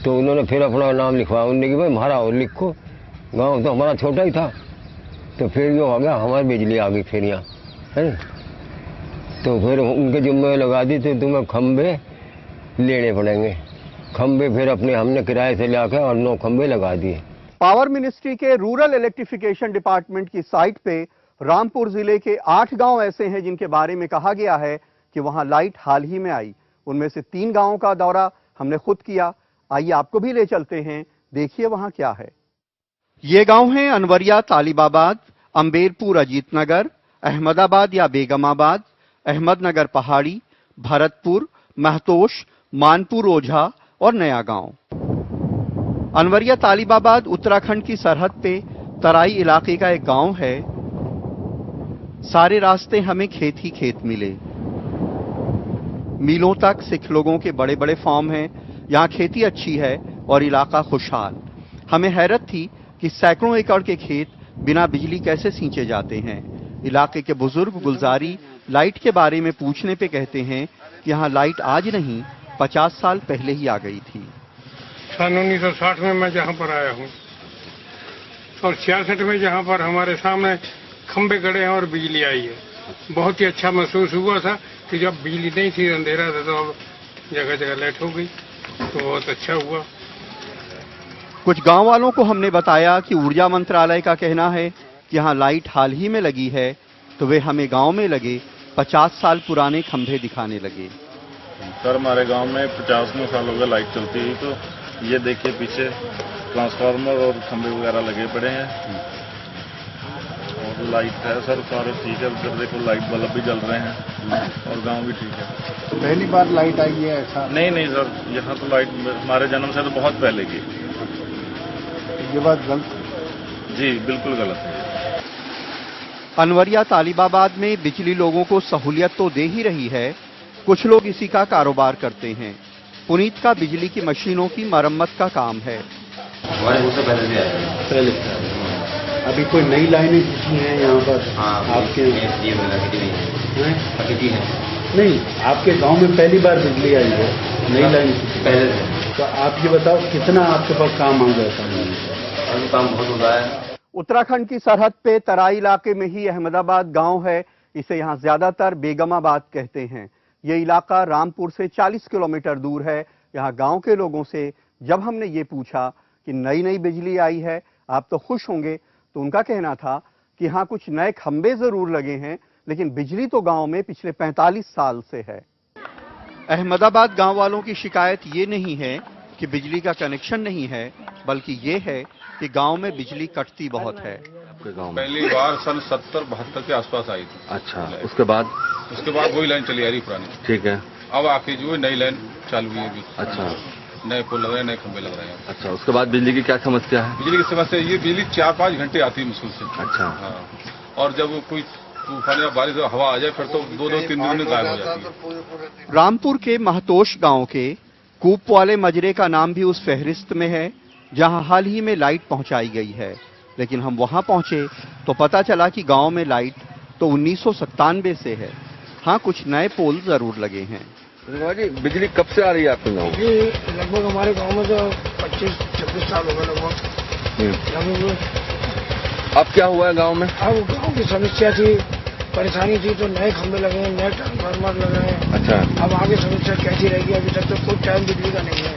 तो उन्होंने फिर अपना नाम लिखवाया, उन्होंने कि भाई हमारा और लिखो, गांव तो हमारा छोटा ही था। तो फिर जो हो गया हमारी बिजली आ गई फिर यहाँ, है। तो फिर उनके जिम्मे लगा दी, तो तुम्हें खंभे लेने पड़ेंगे। खंभे फिर अपने हमने किराए से लाके और 9 खंभे लगा दिए। पावर मिनिस्ट्री के रूरल इलेक्ट्रिफिकेशन डिपार्टमेंट की साइट पे रामपुर जिले के 8 गांव ऐसे हैं जिनके बारे में कहा गया है कि वहां लाइट हाल ही में आई। उनमें से 3 गांवों का दौरा हमने खुद किया। आइए आपको भी ले चलते हैं, देखिए वहां क्या है। ये गांव हैं अनवरिया तालिबाबाद, अंबेरपुर अजीतनगर, अहमदाबाद या बेगमाबाद, अहमदनगर पहाड़ी, भरतपुर, महतोश, मानपुर ओझा और नया गांव। अनवरिया तालिबाबाद उत्तराखंड की सरहद पे तराई इलाके का एक गांव है। सारे रास्ते हमें खेत ही खेत मिले। मीलों तक सिख लोगों के बड़े बड़े फार्म हैं। यहाँ खेती अच्छी है और इलाका खुशहाल। हमें हैरत थी कि सैकड़ों एकड़ के खेत बिना बिजली कैसे सींचे जाते हैं। इलाके के बुजुर्ग गुलजारी लाइट के बारे में पूछने पे कहते हैं कि यहाँ लाइट आज नहीं 50 साल पहले ही आ गई थी। सन 1960 में मैं जहाँ पर आया हूँ और 66 में जहाँ पर हमारे सामने खंभे गड़े हैं और बिजली आई है, बहुत ही अच्छा महसूस हुआ था कि जब बिजली नहीं थी, अंधेरा था, तो अब जगह जगह लाइट हो गई, तो बहुत अच्छा हुआ। 1960 में जहां पर आया हूं और 66 में जहां पर हमारे सामने खंभे गड़े हैं और बिजली आई है, बहुत ही अच्छा महसूस हुआ था कि जब बिजली नहीं थी, अंधेरा था, तो अब जगह जगह लाइट हो गई, तो बहुत अच्छा हुआ। कुछ गांव वालों को हमने बताया कि ऊर्जा मंत्रालय का कहना है कि यहाँ लाइट हाल ही में लगी है, तो वे हमें गांव में लगे 50 साल पुराने खंभे दिखाने लगे। सर हमारे गांव में 50 साल हो गए लाइट चलती हुई, तो ये देखिए पीछे ट्रांसफार्मर और खंभे वगैरह लगे पड़े हैं और लाइट है सर, सारे ठीक है। उधर देखो लाइट बल्ब भी जल रहे हैं और गांव भी ठीक है। तो पहली बार लाइट आई है ऐसा? नहीं सर, यहाँ तो लाइट हमारे जन्म से तो बहुत पहले की। ये बात गलत? जी बिल्कुल गलत है। अनवरिया तालिबाबाद में बिजली लोगों को सहूलियत तो दे ही रही है, कुछ लोग इसी का कारोबार करते हैं। पुनीत का बिजली की मशीनों की मरम्मत का काम है। पहले अभी कोई नई लाइनें खींची हैं यहाँ पर? आपके नहीं, आपके गांव में पहली बार बिजली आई है, नई लाइन पहले। तो आप ये बताओ कितना आपके पास काम आ गया था? काम बहुत हो रहा है। उत्तराखंड की सरहद पे तराई इलाके में ही अहमदाबाद गांव है। इसे यहाँ ज्यादातर बेगमाबाद कहते हैं। ये इलाका रामपुर से 40 किलोमीटर दूर है। यहाँ गांव के लोगों से जब हमने ये पूछा कि नई बिजली आई है, आप तो खुश होंगे, तो उनका कहना था कि हाँ कुछ नए खंबे जरूर लगे हैं, लेकिन बिजली तो गांव में पिछले 45 साल से है। अहमदाबाद गांव वालों की शिकायत ये नहीं है कि बिजली का कनेक्शन नहीं है, बल्कि ये है कि गांव में बिजली कटती बहुत है। आपके गांव में पहली बार सन 70-72 के आसपास आई थी। अच्छा, उसके बाद वही लाइन चली आ रही पुरानी। ठीक है। अब आके जो नई लाइन चालू हुई है अभी। अच्छा, नए पुल लग रहे हैं, नए खंभे लग रहे हैं। अच्छा, उसके बाद बिजली की क्या समस्या है? बिजली की समस्या ये, बिजली 4-5 घंटे आती है मुश्किल से। अच्छा। हाँ, और जब कोई तूफान या बारिश हवा आ जाए फिर तो 2-3 दिन में गायब हो जाती है। रामपुर के महतोश गांव के कूप वाले मजरे का नाम भी उस फहरिस्त में है जहां हाल ही में लाइट पहुंचाई गई है। लेकिन हम वहां पहुंचे तो पता चला कि गांव में लाइट तो 1997 से है। हाँ, कुछ नए पोल जरूर लगे हैं। बिजली कब से आ रही है आपके गाँव? लगभग हमारे गांव में तो 25-26 साल हो गए लगभग। अब क्या हुआ है गांव में? अब गांव की समस्या थी, परेशानी थी, तो नए खंभे लगे हैं, नए ट्रांसफार्मर लगे हैं। अच्छा। अब आगे समस्या कैसी रहेगी? अभी तक तो कोई टाइम बिजली का नहीं है।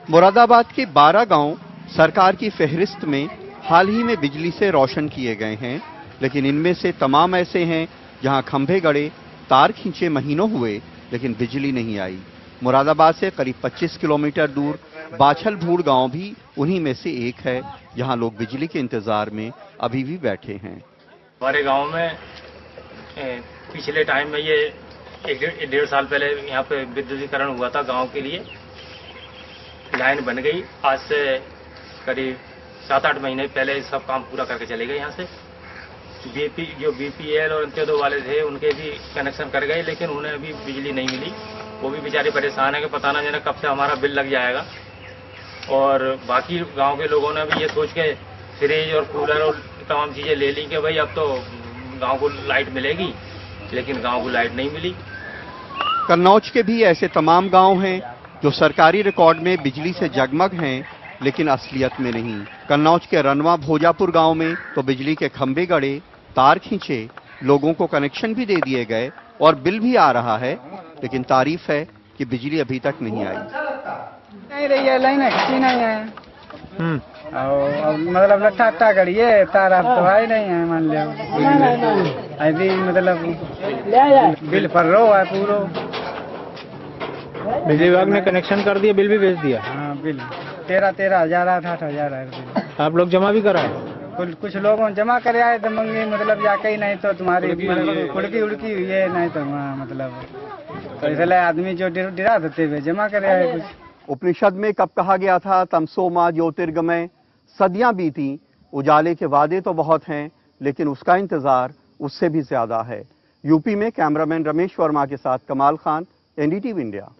मुरादाबाद के 12 गांव सरकार की फहरिस्त में हाल ही में बिजली से रोशन किए गए हैं, लेकिन इनमें से तमाम ऐसे हैं जहां खंभे गड़े, तार खींचे महीनों हुए, लेकिन बिजली नहीं आई। मुरादाबाद से करीब 25 किलोमीटर दूर बाछलभूड़ गांव भी उन्हीं में से एक है, जहां लोग बिजली के इंतजार में अभी भी बैठे हैं। हमारे गांव में पिछले टाइम में ये 1-1.5 साल पहले यहाँ पे विद्युतीकरण हुआ था गांव के लिए। लाइन बन गई, आज से करीब 7-8 महीने पहले सब काम पूरा करके चले गए यहाँ से। जो बीपीएल और अंत्योदय वाले थे उनके भी कनेक्शन कर गए, लेकिन उन्हें अभी बिजली नहीं मिली। वो भी बेचारे परेशान है कि पता ना जाने कब से हमारा बिल लग जाएगा। और बाकी गांव के लोगों ने भी ये सोच के फ्रिज और कूलर और तमाम चीज़ें ले ली कि भाई अब तो गांव को लाइट मिलेगी, लेकिन गांव को लाइट नहीं मिली। कन्नौज के भी ऐसे तमाम गांव हैं जो सरकारी रिकॉर्ड में बिजली से जगमग हैं, लेकिन असलियत में नहीं। कन्नौज के रनवा भोजापुर गांव में तो बिजली के खंभे गड़े, तार खींचे, लोगों को कनेक्शन भी दे दिए गए और बिल भी आ रहा है, लेकिन तारीफ है कि बिजली अभी तक नहीं आई। नहीं रही है, लाइन खींची नहीं है। और मतलब लट्ठा करिए, तार अब तो आई नहीं है, मान लिया अभी मतलब बिल पर रो है पूरा। बिजली विभाग ने कनेक्शन कर दिया, बिल भी भेज दिया। हाँ, बिल 13,000 8,000 है। आप लोग जमा भी कराए? कुछ लोगों जमा कर आए तो मंगी, मतलब जाके ही, नहीं तो तुम्हारी उड़की हुई है, नहीं तो मतलब तो इसलिए आदमी जो डरा देते हुए जमा कर आए कुछ। उपनिषद में कब कहा गया था तमसो मां ज्योतिर्गमय? सदियां बीती, उजाले के वादे तो बहुत हैं, लेकिन उसका इंतजार उससे भी ज्यादा है। यूपी में कैमरामैन रमेश वर्मा के साथ कमाल खान, एनडीटीवी इंडिया।